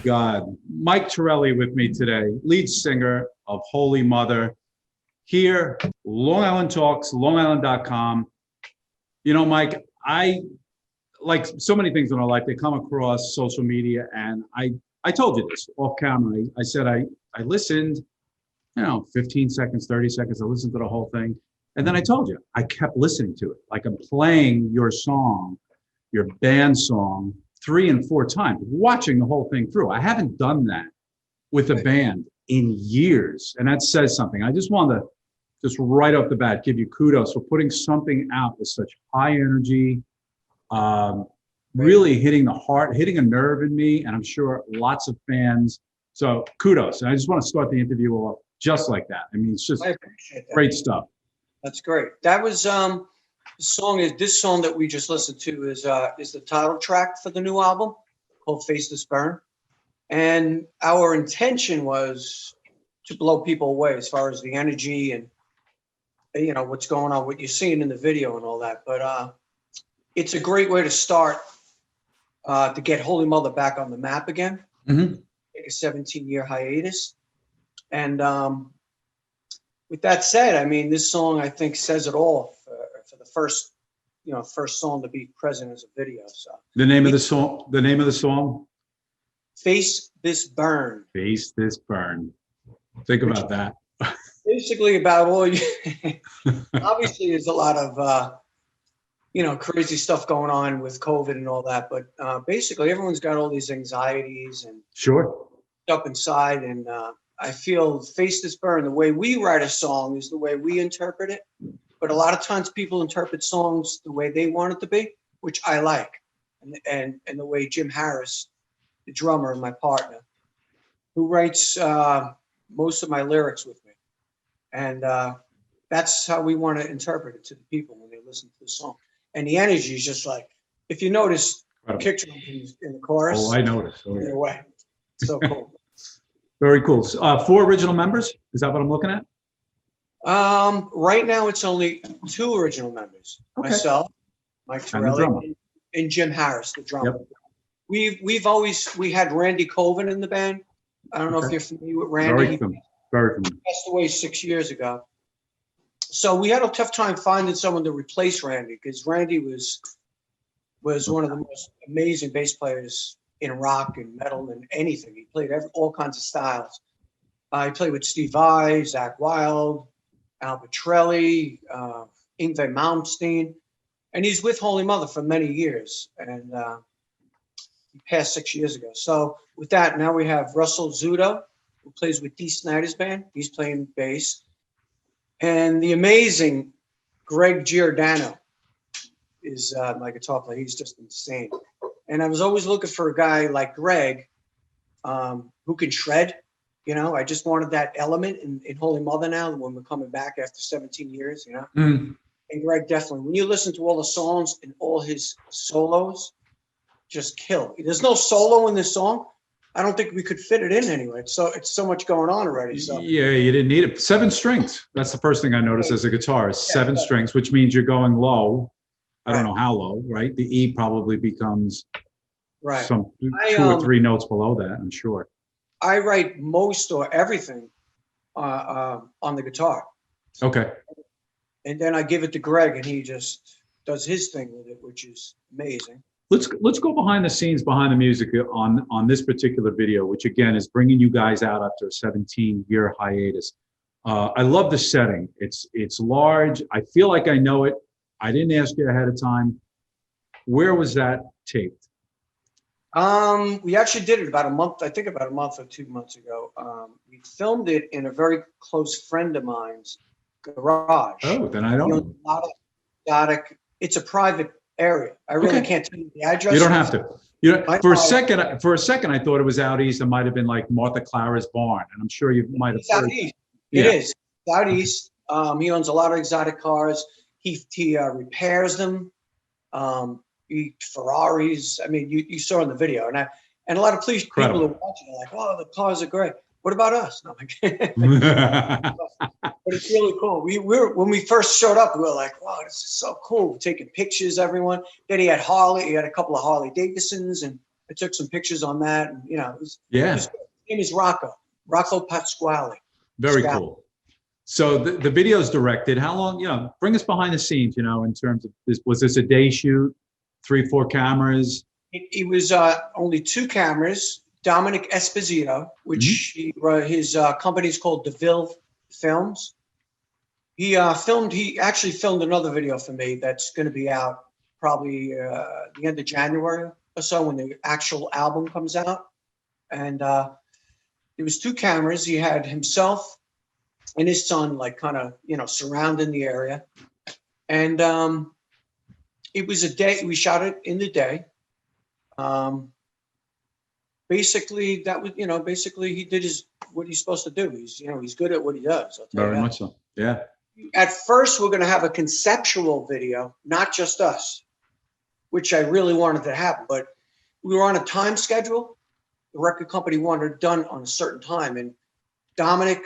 God. Mike Tirelli with me today, lead singer of Holy Mother. Here, Long Island Talks, LongIsland.com. You know, Mike, I like so many things in our life, they come across social media, and I told you this off camera. I said I listened, 15 seconds, 30 seconds, I listened to the whole thing. And then I told you, I kept listening to it. Like I'm playing your song, your band song, 3 and 4 times, watching the whole thing through. I haven't done that with a band in years, and that says something. I just wanted to, just right off the bat, give you kudos for putting something out with such high energy, really hitting the heart, hitting a nerve in me, and I'm sure lots of fans. So kudos. And I just want to start the interview off just like that. I mean, it's just great stuff. That's great. That was this song that we just listened to is the title track for the new album called Face This Burn. And our intention was to blow people away as far as the energy and what's going on, what you're seeing in the video and all that. But it's a great way to start to get Holy Mother back on the map again. Mm-hmm. Take a 17-year hiatus. And with that said, I mean, this song, I think, says it all for the first song to be present as a video. So the name of the song? Face This Burn. Face This Burn. Think about that. Basically about all you, obviously there's a lot of, crazy stuff going on with COVID and all that. But basically everyone's got all these anxieties and sure up inside. And I feel Face This Burn, the way we write a song is the way we interpret it. But a lot of times people interpret songs the way they want it to be, which I like. And the way Jim Harris, the drummer and my partner, who writes most of my lyrics with me. And that's how we want to interpret it to the people when they listen to the song. And the energy is just like, if you notice, kick drum in the chorus. Oh, I noticed. Oh, yeah. Way. So cool. Very cool. 4 original members? Is that what I'm looking at? Right now, it's only 2 original members. Okay. Myself, Mike Tirelli, and Jim Harris, the drummer. Yep. We had Randy Colvin in the band. I don't know if you're familiar with Randy. Very familiar. He passed away 6 years ago. So we had a tough time finding someone to replace Randy because Randy was one of the most amazing bass players in rock and metal and anything. He played all kinds of styles. He played with Steve Vai, Zakk Wylde, Al Pitrelli, Yngwie Malmsteen, and he's with Holy Mother for many years. And he passed 6 years ago. So with that, now we have Russell Zudo, who plays with Dee Snider's band. He's playing bass. And the amazing Greg Giordano is my guitar player. He's just insane. And I was always looking for a guy like Greg who can shred. I just wanted that element in Holy Mother now when we're coming back after 17 years, And Greg definitely, when you listen to all the songs and all his solos, just kill. There's no solo in this song. I don't think we could fit it in anyway. So it's so much going on already. So yeah, you didn't need it. 7 strings. That's the first thing I noticed as a guitarist. 7 strings, which means you're going low. I don't know how low, right? The E probably becomes some 2 or 3 notes below that, I'm sure. I write most or everything on the guitar. Okay. And then I give it to Greg, and he just does his thing with it, which is amazing. Let's go behind the scenes, behind the music on this particular video, which again is bringing you guys out after a 17-year hiatus. I love the setting. It's large. I feel like I know it. I didn't ask you ahead of time. Where was that taped? We actually did it about a month or 2 months ago. We filmed it in a very close friend of mine's garage. Oh, then I don't know. A lot of exotic. It's a private area. I really can't tell you the address. You don't have to. For a second, I thought it was out east. It might have been like Martha Clara's barn, and I'm sure you might have. Out east. It is out east. He owns a lot of exotic cars. He repairs them. Ferraris. I mean, you saw in the video, and a lot of people are watching. Are like, oh, the cars are great. What about us? No, but it's really cool. When we first showed up, we were like, wow, this is so cool. We're taking pictures, everyone. Then he had a couple of Harley Davidsons, and I took some pictures on that, and it was, Yeah, his name is Rocco Pasquale. very cool. So the video's directed. How long, bring us behind the scenes, in terms of this, was this a day shoot, 3, 4 cameras? It was only 2 cameras. Dominic Esposito, which his company's called DeVille Films. He actually filmed another video for me that's going to be out probably the end of January or so when the actual album comes out. And there was 2 cameras. He had himself and his son, like kind of, surrounding the area. And it was a day, we shot it in the day. Basically that was, basically he did what he's supposed to do. He's good at what he does. I'll tell you Very that. much so. Yeah. At first, we're going to have a conceptual video, not just us, which I really wanted to happen, but we were on a time schedule. The record company wanted it done on a certain time. And Dominic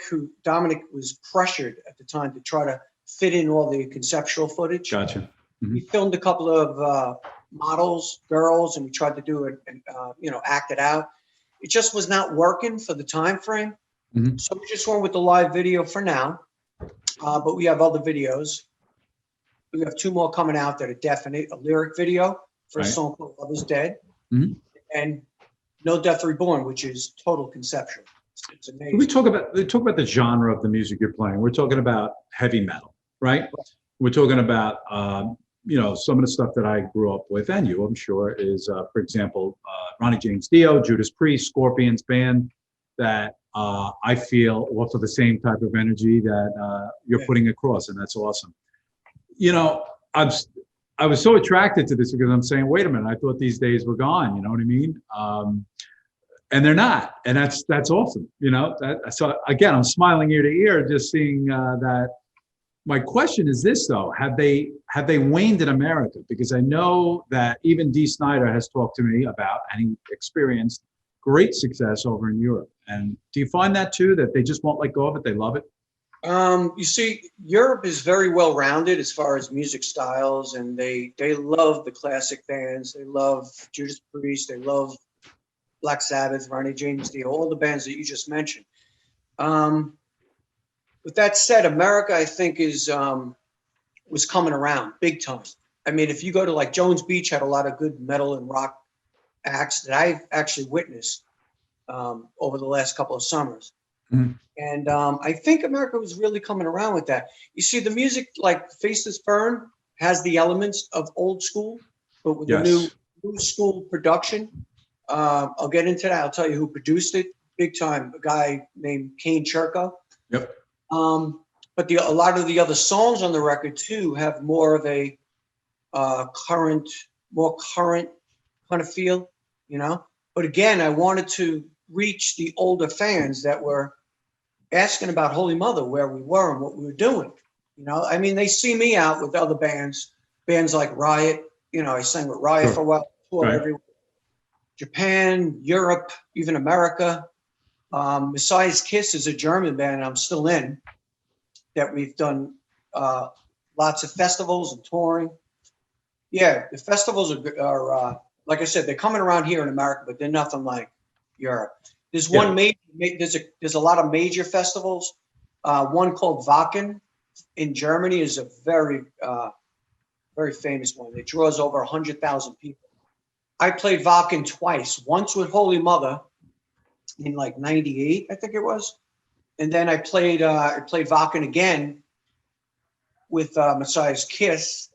was pressured at the time to try to fit in all the conceptual footage. Gotcha. We filmed a couple of models, girls, and we tried to do it and, act it out. It just was not working for the time frame. So we just went with the live video for now. But we have other videos. We have 2 more coming out that are definite. A lyric video for a song called Love Is Dead. And No Death Reborn, which is total conceptual. It's amazing. We talk about the genre of the music you're playing. We're talking about heavy metal, right? We're talking about, some of the stuff that I grew up with, and you, I'm sure, is, for example, Ronnie James Dio, Judas Priest, Scorpions band that I feel offer the same type of energy that you're putting across, and that's awesome. I was so attracted to this because I'm saying, wait a minute, I thought these days were gone. You know what I mean? And they're not, and that's awesome. So again, I'm smiling ear to ear just seeing that. My question is this though: have they waned in America? Because I know that even Dee Snider has talked to me about, and he experienced great success over in Europe. And do you find that too, that they just won't let go of it? They love it? You see, Europe is very well rounded as far as music styles, and they love the classic bands. They love Judas Priest. They love Black Sabbath, Ronnie James Dio, all the bands that you just mentioned. With that said, America, I think, was coming around big time. I mean, if you go to like Jones Beach, had a lot of good metal and rock acts that I've actually witnessed over the last couple of summers. And I think America was really coming around with that. You see, the music like Faceless Burn has the elements of old school, but with the new school production. I'll get into that. I'll tell you who produced it big time, a guy named Kane Churko. Yep. But a lot of the other songs on the record too have more of a current kind of feel, But again, I wanted to reach the older fans that were asking about Holy Mother, where we were and what we were doing. I mean, they see me out with other bands like Riot. I sang with Riot for a while, toured everywhere. Japan, Europe, even America. Messiah's Kiss is a German band I'm still in, that we've done lots of festivals and touring. Yeah, the festivals are like I said, they're coming around here in America, but they're nothing like Europe. There's one there's a lot of major festivals. One called Wacken in Germany is a very famous one. It draws over 100,000 people. I played Wacken twice, once with Holy Mother in like 98, I think it was. And then I played Wacken again with Messiah's Kiss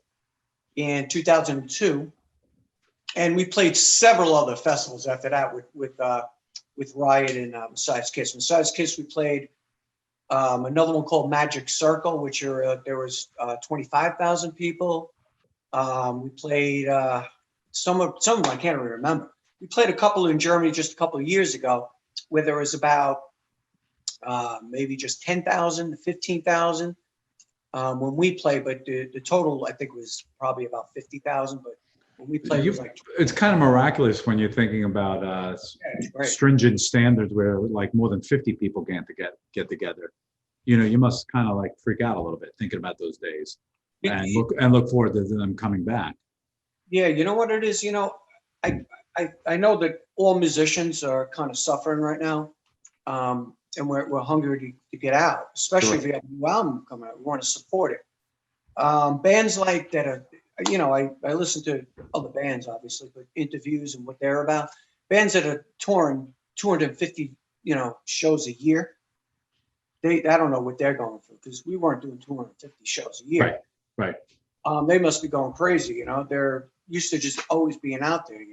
in 2002. And we played several other festivals after that with Riot and Messiah's Kiss. Messiah's Kiss, we played another one called Magic Circle, which there was 25,000 people. We played some of them I can't even remember. We played a couple in Germany just a couple of years ago, where there was about maybe just 10,000 to 15,000 when we played, but the total I think was probably about 50,000. But when we played, it's kind of miraculous when you're thinking about stringent standards where like more than 50 people get together. You must kind of like freak out a little bit thinking about those days, and look forward to them coming back. Yeah, you know what it is. I know that all musicians are kind of suffering right now. And we're hungry to get out, especially if we have a new album coming out. We want to support it. Bands like that are, I listen to other bands, obviously, but interviews and what they're about. Bands that are touring 250, shows a year. I don't know what they're going through because we weren't doing 250 shows a year. Right. They must be going crazy, They're used to just always being out there,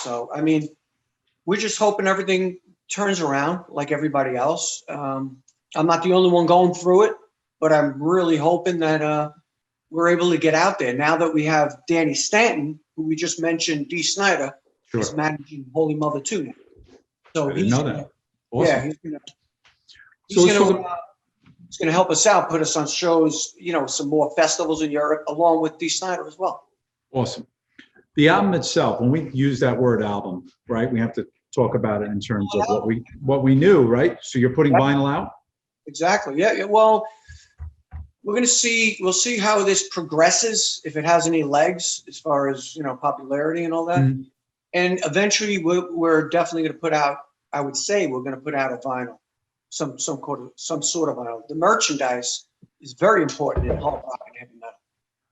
So, I mean, we're just hoping everything turns around like everybody else. I'm not the only one going through it, but I'm really hoping that we're able to get out there now that we have Danny Stanton, who we just mentioned, Dee Snider, is managing Holy Mother too now. So I didn't know that. Awesome. Yeah, he's gonna help us out, put us on shows, some more festivals in Europe, along with Dee Snider as well. Awesome. The album itself, when we use that word album, right, we have to talk about it in terms of what we knew, right? So you're putting vinyl out? Exactly. Yeah. Well, we'll see how this progresses, if it has any legs as far as, popularity and all that. Mhm. And eventually we're definitely going to put out, I would say we're going to put out a vinyl, some sort of vinyl. The merchandise is very important in hard rock and heavy metal.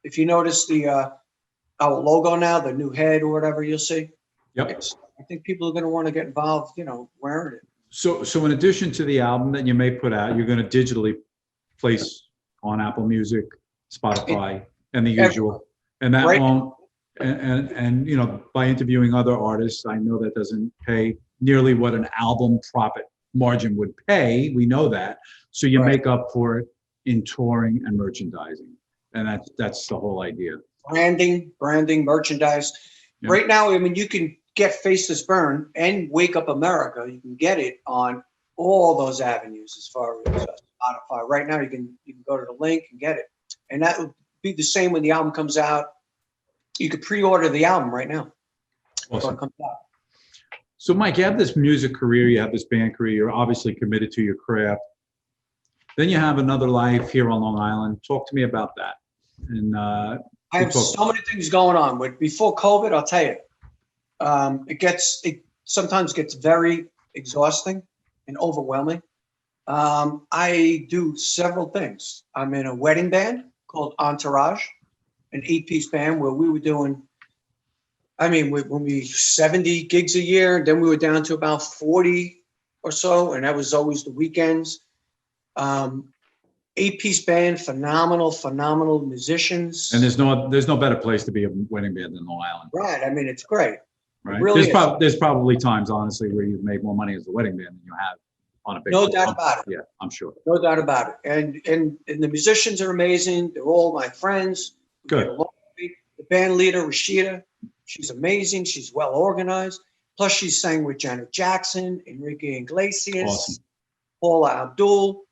If you notice our logo now, the new head or whatever you'll see. Yep. I think people are going to want to get involved, wearing it. So in addition to the album that you may put out, you're going to digitally place on Apple Music, Spotify, and the usual. And that won't, and by interviewing other artists, I know that doesn't pay nearly what an album profit margin would pay. We know that. So you make up for it in touring and merchandising. And that's the whole idea. Branding, merchandise. Yep. Right now, I mean, you can get Faceless Burn and Wake Up America. You can get it on all those avenues as far as Spotify. Right now, you can go to the link and get it. And that would be the same when the album comes out. You could pre-order the album right now. Awesome. It comes out. So, Mike, you have this music career, you have this band career, you're obviously committed to your craft. Then you have another life here on Long Island. Talk to me about that. And I have so many things going on. But before COVID, I'll tell you, it sometimes gets very exhausting and overwhelming. I do several things. I'm in a wedding band called Entourage, an 8-piece band where we were doing, when we 70 gigs a year, then we were down to about 40 or so, and that was always the weekends. 8-piece band, phenomenal musicians. And there's no better place to be a wedding band than Long Island. Right. It's great. Right. It really there's probably times, honestly, where you've made more money as a wedding band than you have on a big. No doubt about it. Yeah, I'm sure. No doubt about it. And the musicians are amazing. They're all my friends. Good. The band leader, Rashida, she's amazing. She's well organized. Plus, she sang with Janet Jackson, Enrique Iglesias, awesome. Paula Abdul,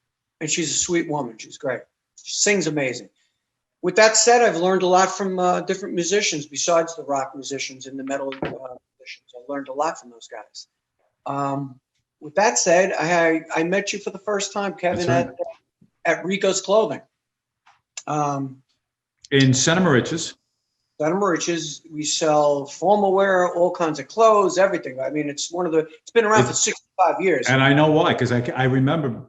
and she's a sweet woman. She's great. She sings amazing. With that said, I've learned a lot from different musicians besides the rock musicians and the metal musicians. I learned a lot from those guys. With that said, I met you for the first time, Kevin, at Rico's Clothing. In Santa Mariches. Santa Mariches, we sell formal wear, all kinds of clothes, everything. It's been around for 65 years. And I know why, because I remember,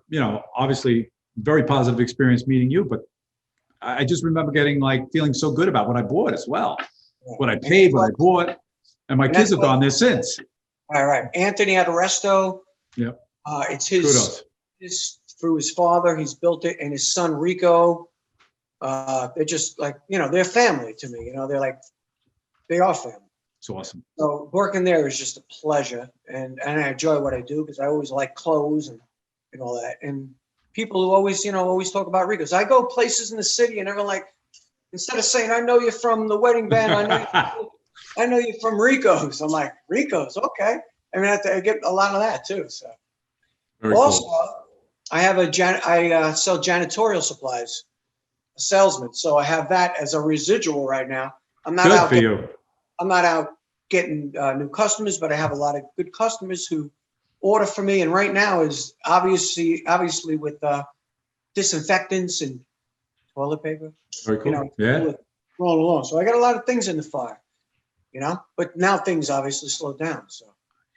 obviously very positive experience meeting you, but I just remember feeling so good about what I bought as well. Yeah. What I paid, what I bought, and my kids have gone there since. All right. Anthony Adoresto. Yep. It's through his father, he's built it, and his son Rico. They're just they're family to me. They are family. It's awesome. So working there is just a pleasure, and I enjoy what I do because I always like clothes and all that. And people who always talk about Rico's. I go places in the city and everyone instead of saying, I know you're from the wedding band, I know you're from Rico's. I'm like, Rico's, okay. I get a lot of that too. So very also, cool. I have I sell janitorial supplies, a salesman. So I have that as a residual right now. I'm not out getting new customers, but I have a lot of good customers who order for me, and right now is obviously with disinfectants and toilet paper. Very cool. Yeah. Rolling along. So I got a lot of things in the fire. you know. But now things obviously slowed down. So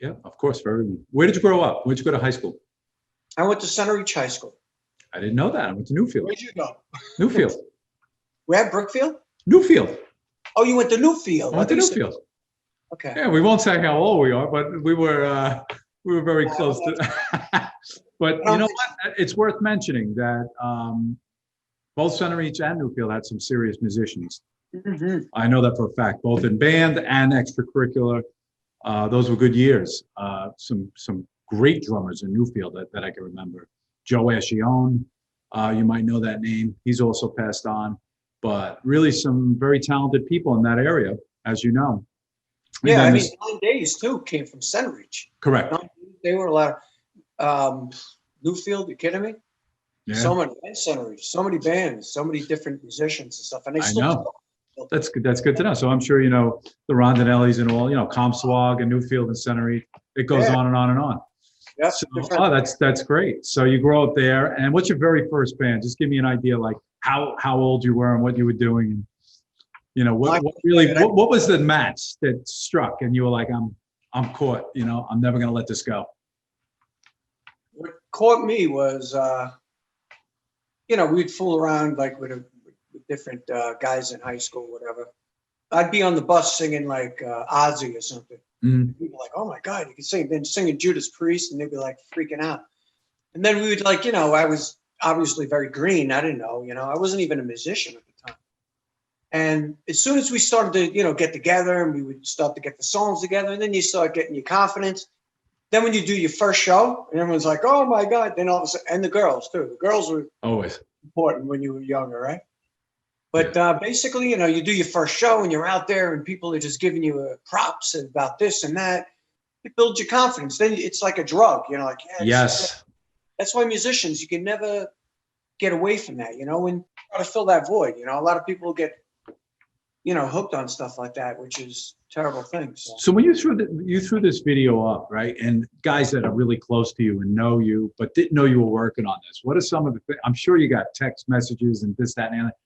Yeah, of course. Where did you grow up? Where'd you go to high school? I went to Center Reach High School. I didn't know that. I went to Newfield. Where'd you go? Newfield. Where, Brookfield? Newfield. Oh, you went to Newfield. I went to thought you said- Newfield. Okay. Yeah, we won't say how old we are, but we were very close to. But you know what? It's worth mentioning that both Center Reach and Newfield had some serious musicians. Mhm. I know that for a fact, both in band and extracurricular. Those were good years. Some great drummers in Newfield that I can remember. Joe Ascione, you might know that name. He's also passed on. But really some very talented people in that area, as you know. And Yeah, then I mean, this- 9 Days too came from Center Reach. correct. 9 Days, they were a lot of Newfield. You kidding me? Yeah, So many and Center Reach, so many bands, so many different musicians and stuff. And they I still know. That's good. That's good to know. So I'm sure you know the Rondinellis and all. You know, Comswag and Newfield and Center Reach. It goes Yeah. on and on and on. Yep, So, different. oh, that's great. So you grow up there, and what's your very first band? Just give me an idea, like how old you were and what you were doing, and you know what was the match that struck, and you were like, I'm caught. You know, I'm never gonna let this go. What caught me was, you know, we'd fool around like with different guys in high school, whatever. I'd be on the bus singing like Ozzy or something. Mm. People were like, oh my God, you can sing. Then singing Judas Priest, and they'd be like freaking out. And then we would like, you know, I was obviously very green. I didn't know, you know, I wasn't even a musician at the time. And as soon as we started to, you know, get together and we would start to get the songs together, and then you start getting your confidence. Then when you do your first show, and everyone's like, oh my God, then all of a sudden, and the girls too. The girls were Always. important when you were younger, right? But basically, you know, you do your first show and you're out there and people are just giving you props about this and that. It builds your confidence. Then it's like a drug, you know, like, yeah, Yes. that's why musicians, you can never get away from that, you know, and try to fill that void. You know, a lot of people get, you know, hooked on stuff like that, which is a terrible thing. So when you threw this video up, right, and guys that are really close to you and know you, but didn't know you were working on this, what are some of the things? I'm sure you got text messages and this, that, and that.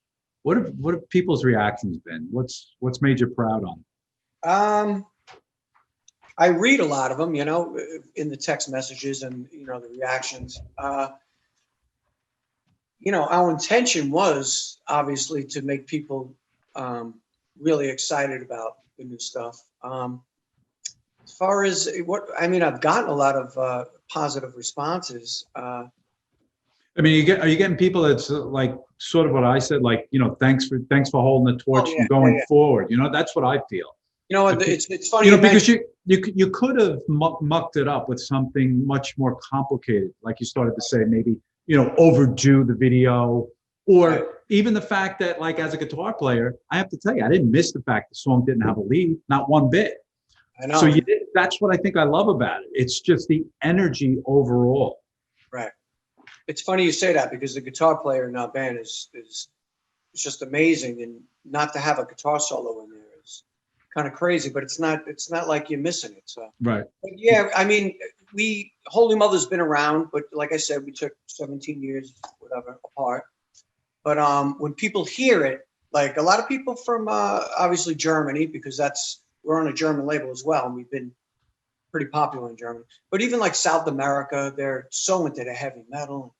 What have people's reactions been? What's made you proud on it? I read a lot of them, you know, in the text messages and, you know, the reactions. You know, our intention was obviously to make people really excited about the new stuff. As far as I've gotten a lot of positive responses. I mean, are you getting people that's like sort of what I said, like, you know, thanks for holding the torch and going forward. You know, that's what I feel. You know, it's funny. You know, because you could have mucked it up with something much more complicated, like you started to say, maybe, you know, overdo the video, or even the fact that, like, as a guitar player, I have to tell you, I didn't miss the fact the song didn't have a lead, not one bit. I know. So that's what I think I love about it. It's just the energy overall. Right. It's funny you say that, because the guitar player in our band is just amazing, and not to have a guitar solo in there is kind of crazy. But it's not like you're missing it. So Right. But yeah, I mean, Holy Mother's been around, but like I said, we took 17 years, whatever, apart. But when people hear it, like a lot of people from obviously Germany, because we're on a German label as well, and we've been pretty popular in Germany. But even like South America, they're so into the heavy metal,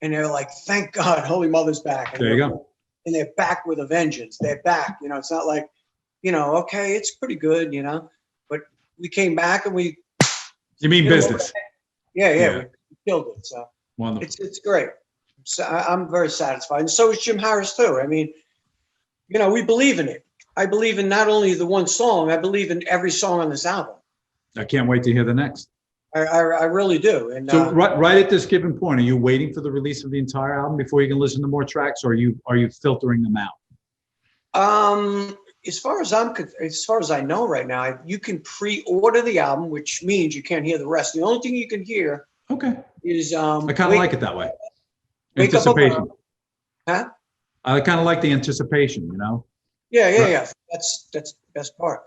and they're like, "Thank God, Holy Mother's back!" And There you go. And they're back with a vengeance. They're back. You know, it's not like, you know, okay, it's pretty good, you know, but we came back and we. You mean business? Yeah, we killed it. So Wonderful. it's great. So I'm very satisfied, and so is Jim Harris too. I mean, you know, we believe in it. I believe in not only the one song, I believe in every song on this album. I can't wait to hear the next. I really do. And So right at this given point, are you waiting for the release of the entire album before you can listen to more tracks, or are you filtering them out? As far as I know right now, you can pre-order the album, which means you can't hear the rest. The only thing you can hear is I kind of like it that way. Wake Up Anticipation. Huh? I kind of like the anticipation, you know? Yeah. That's the best part.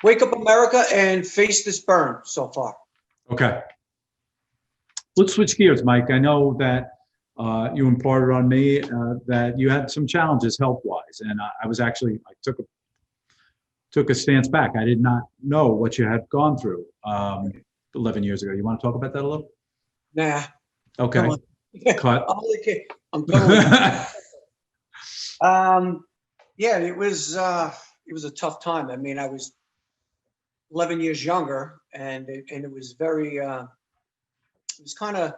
Wake Up America and Face This Burn so far. Okay. Let's switch gears, Mike. I know that you imparted on me that you had some challenges health-wise, and I took took a stance back. I did not know what you had gone through 11 years ago. You want to talk about that a little? Nah. Okay. Come on. Cut. I'm only kidding. I'm totally. Yeah, it was a tough time. I mean, I was 11 years younger, and it was very it was kind of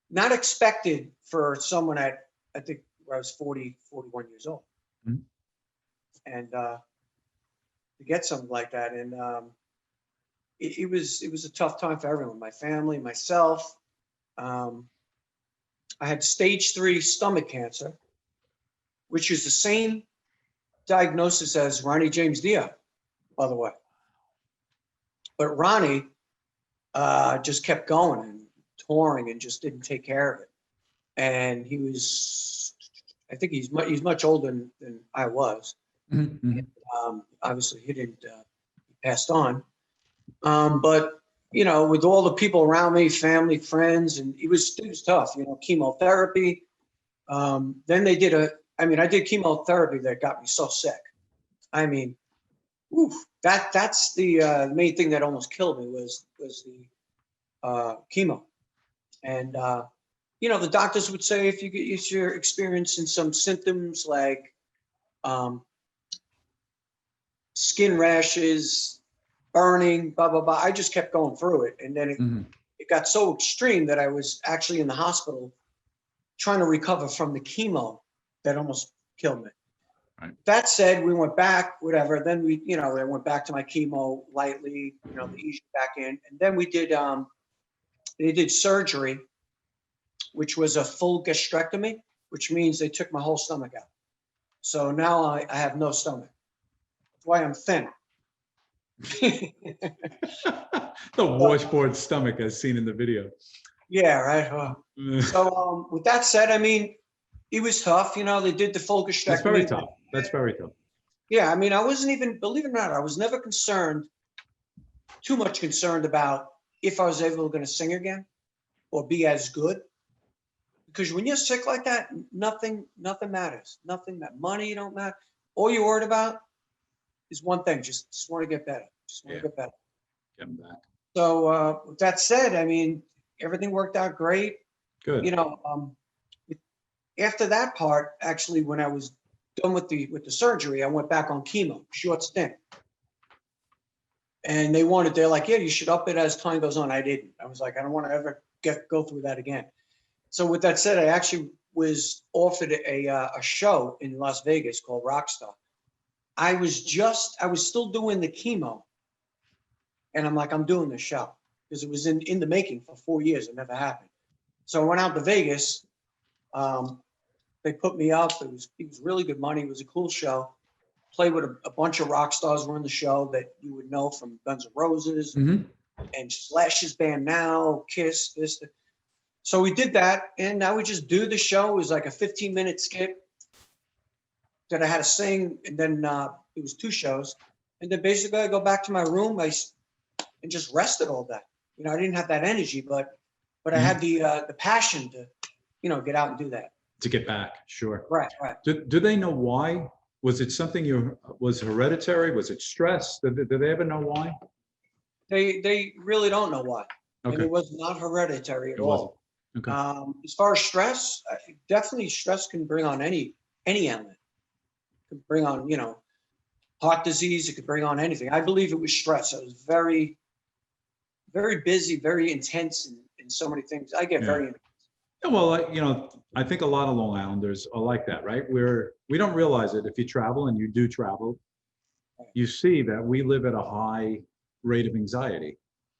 not expected for someone at, I think, where I was 40, 41 years old. Mhm. And to get something like that, and it was a tough time for everyone, my family, myself. I had stage 3 stomach cancer, which is the same diagnosis as Ronnie James Dio, by the way. But Ronnie just kept going and touring and just didn't take care of it. And he was, I think he's much older than I was. Mhm. Obviously, he didn't, he passed on. But, you know, with all the people around me, family, friends, and it was tough, you know, chemotherapy. Then they did I did chemotherapy that got me so sick. I mean, oof, that's the main thing that almost killed me was the chemo. And, you know, the doctors would say if you're experiencing some symptoms like skin rashes, burning, blah, blah, blah, I just kept going through it. And then Mhm. it got so extreme that I was actually in the hospital trying to recover from the chemo that almost killed me. Right. That said, we went back, whatever. Then I went back to my chemo lightly, you know, to ease back in. And then they did surgery, which was a full gastrectomy, which means they took my whole stomach out. So now I have no stomach. That's why I'm thin. The washboard stomach as seen in the video. Yeah, right. So with that said, I mean, it was tough. You know, they did the full gastrectomy. That's very tough. That's very tough. Yeah, I mean, I wasn't even, believe it or not, I was never too much concerned about if I was ever going to sing again or be as good. Because when you're sick like that, nothing matters. Nothing, that money don't matter. All you're worried about is one thing, just want to get better. Just want to get better. Get him back. So with that said, I mean, everything worked out great. Good. You know, after that part, actually, when I was done with the surgery, I went back on chemo, short stint. And they're like, yeah, you should up it as time goes on. I didn't. I was like, I don't want to ever go through that again. So with that said, I actually was offered a show in Las Vegas called Rockstar. I was still doing the chemo. And I'm like, I'm doing this show because it was in the making for 4 years. It never happened. So I went out to Vegas. They put me up. It was really good money. It was a cool show. Played with a bunch of rock stars were in the show that you would know from Guns N' Roses Mhm. and Slash's band now, Kiss, this. So we did that, and I would just do the show. It was like a 15-minute skit that I had to sing, and then it was 2 shows. And then basically I go back to my room and just rested all day. You know, I didn't have that energy, but I had the passion to, you know, get out and do that. To get back, sure. Right. Do they know why? Was it something was hereditary? Was it stress? Did they ever know why? They really don't know why. Okay. And it was not hereditary at It wasn't. all. Okay. As far as stress, definitely stress can bring on any ailment. It can bring on, you know, heart disease. It could bring on anything. I believe it was stress. I was very, very busy, very intense in so many things. I get very intense. Yeah, well, you know, I think a lot of Long Islanders are like that, right? We don't realize it. If you travel, and you do travel, you see that we live at a high rate of anxiety.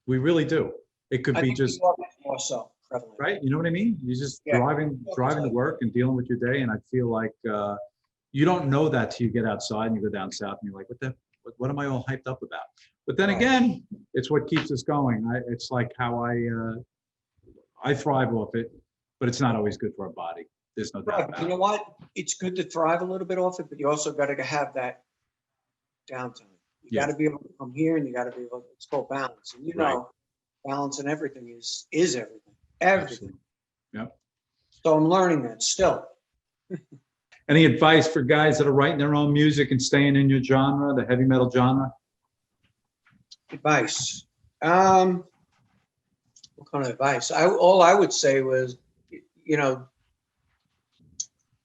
We really do. It could I be think just, more so prevalent. right? You know what I mean? You're just Yeah. driving to work and dealing with your day. And I feel like you don't know that till you get outside and you go down south and you're like, what am I all hyped up about? But then again, it's what keeps us going. It's like how I thrive off it, but it's not always good for our body. There's no doubt Right. about You it. know what? It's good to thrive a little bit off it, but you also got to have that downtime. You got to be able to come here, and you got to be able to, it's called balance. And you know, balance and everything is everything. Everything. Absolutely. Yep. So I'm learning that still. Any advice for guys that are writing their own music and staying in your genre, the heavy metal genre? Advice. What kind of advice? All I would say was, you know,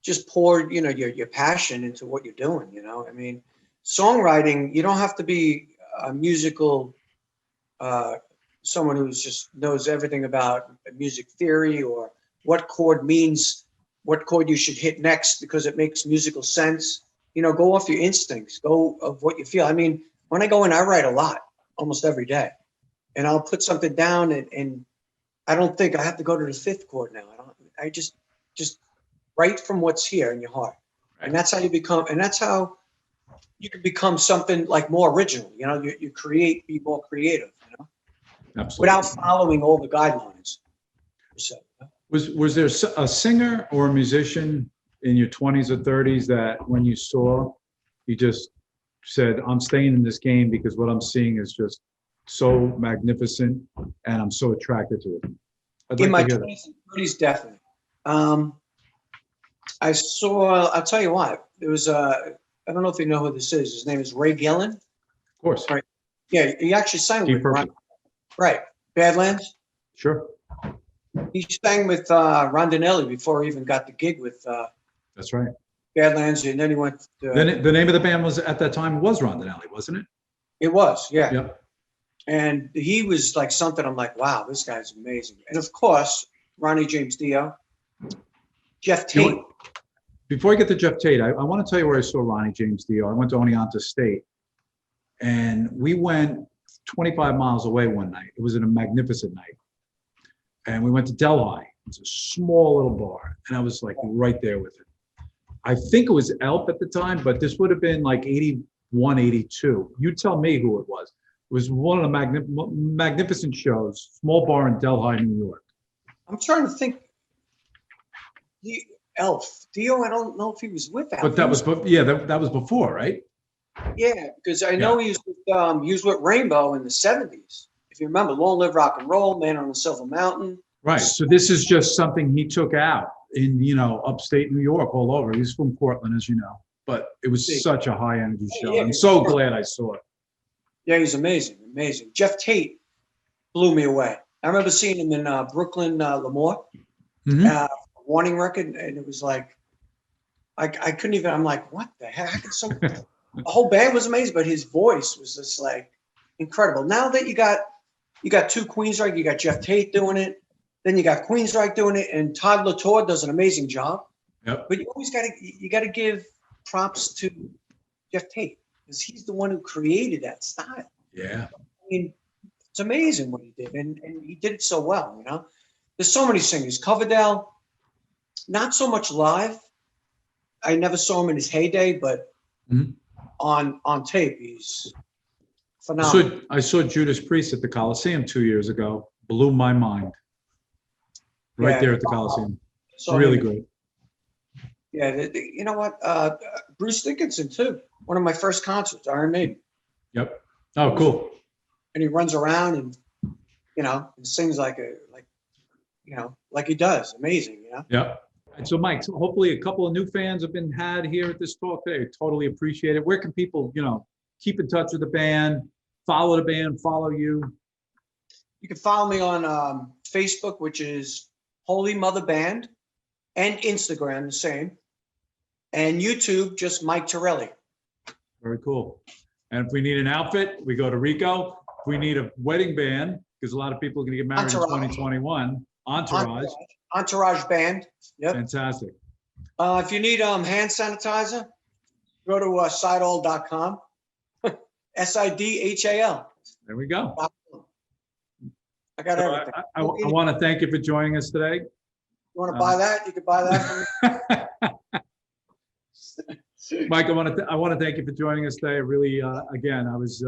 just pour, you know, your passion into what you're doing. You know, I mean, songwriting. You don't have to be a musical, someone who's just knows everything about music theory or what chord means, what chord you should hit next because it makes musical sense. You know, go off your instincts. Go of what you feel. I mean, when I go in, I write a lot, almost every day, and I'll put something down, and I don't think I have to go to the fifth chord now. I just write from what's here in your heart. And that's how you become, and that's how you can become something like more original. You know, you create, be more creative, you know, Absolutely. without following all the guidelines. So, Was there a singer or a musician in your 20s or 30s that when you saw, you just said, I'm staying in this game because what I'm seeing is just so magnificent and I'm so attracted to it? in my 20s and 30s, definitely. I saw, I'll tell you what, there was I don't know if you know who this is. His name is Ray Gillen. Of course. Right. Yeah, he actually sang Deep with Purple. right. Badlands. Sure. He sang with Rondinelli before he even got the gig with That's right. Badlands, and then he went to, Then the name of the band was at that time was Rondinelli, wasn't it? it was, yeah. Yep. And he was like something, I'm like, wow, this guy's amazing. And of course, Ronnie James Dio, Jeff Tate. Before I get to Jeff Tate, I want to tell you where I saw Ronnie James Dio. I went to Oneonta State, and we went 25 miles away one night. It was a magnificent night. And we went to Delhi. It's a small little bar, and I was like right there with it. I think it was Elp at the time, but this would have been like 81, 82. You tell me who it was. It was one of the magnificent shows, small bar in Delhi, New York. I'm trying to think. Elf. Dio, I don't know if he was with Elf. But that was, yeah, that was before, right? Yeah, because I know he was with Rainbow in the 70s. If you remember, Long Live Rock and Roll, Man on the Silver Mountain. Right. So this is just something he took out in, you know, upstate New York, all over. He's from Portland, as you know. But it was such a high energy show. Yeah, I'm so glad I saw it. Yeah, he's amazing, amazing. Jeff Tate blew me away. I remember seeing him in Brooklyn, Lemoore, Warning record, and it was like, I couldn't even. I'm like, what the heck? How could the whole band was amazing, but his voice was just like incredible. Now that you got two Queensryche, you got Jeff Tate doing it, then you got Queensryche doing it, and Todd Latour does an amazing job. Yep. But you always got to give props to Jeff Tate because he's the one who created that style. Yeah. I mean, it's amazing what he did, and he did it so well. You know, there's so many singers. Coverdale, not so much live. I never saw him in his heyday, but on tape, he's phenomenal. I saw Judas Priest at the Coliseum 2 years ago. Blew my mind. Right there at the Coliseum. Really great. Yeah, you know what? Bruce Dickinson too. One of my first concerts, Iron Maiden. Yep. Oh, cool. And he runs around and and sings like he does. Amazing, you know. Yeah. And so, Mike, hopefully a couple of new fans have been had here at this talk today. Totally appreciate it. Where can people, keep in touch with the band, follow the band, follow you? You can follow me on Facebook, which is Holy Mother Band, and Instagram, the same. And YouTube, just Mike Tirelli. Very cool. And if we need an outfit, we go to Rico. If we need a wedding band, because a lot of people are going to get married in 2021, Entourage Band. Yep. Fantastic. If you need hand sanitizer, go to sidall.com. SIDHAL. There we go. I got everything. I want to thank you for joining us today. You want to buy that? You can buy that from me. Mike, I want to thank you for joining us today. Really, again, I was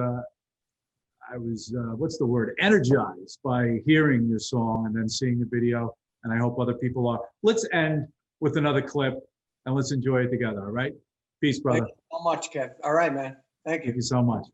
what's the word? Energized by hearing your song and then seeing the video. And I hope other people are. Let's end with another clip and let's enjoy it together. All right. Peace, brother. Thank you so much, Kev. All right, man. Thank you. Thank you so much.